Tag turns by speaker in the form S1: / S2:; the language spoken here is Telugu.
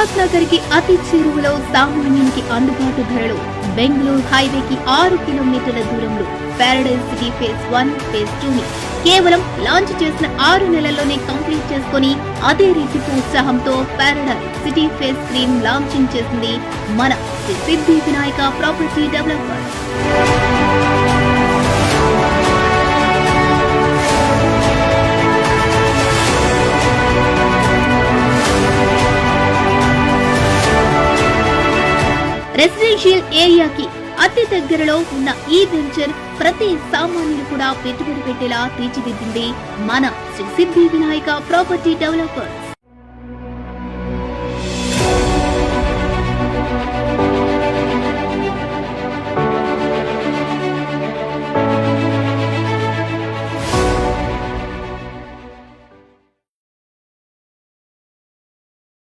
S1: విలాస్ నగర్ కి అతి చేరువలో సామాన్యునికి అందుబాటు ధరలో బెంగళూరు హైవేకి 6 కిలోమీటర్ల దూరంలో పారడైజ్ సిటీ ఫేజ్ 1, ఫేజ్ 2 ని కేవలం లాంచ్ చేసిన 6 నెలల్లోనే కంప్లీట్ చేసుకుని అదే రీతిపు ఉత్సాహంతో పారడైజ్ సిటీ ఫేజ్ 3 లాంచింగ్ చేసింది మన శ్రీ సిద్ధి వినాయక ప్రాపర్టీ డెవలపర్స్. రెసిడెన్షియల్ ఏరియాకి అతి దగ్గరలో ఉన్న ఈ వెంచర్ ప్రతి సామాన్యులు కూడా పెట్టుబడి పెట్టేలా తీర్చిదిద్దింది మన శ్రీ సిద్ధి వినాయక ప్రాపర్టీ డెవలపర్స్.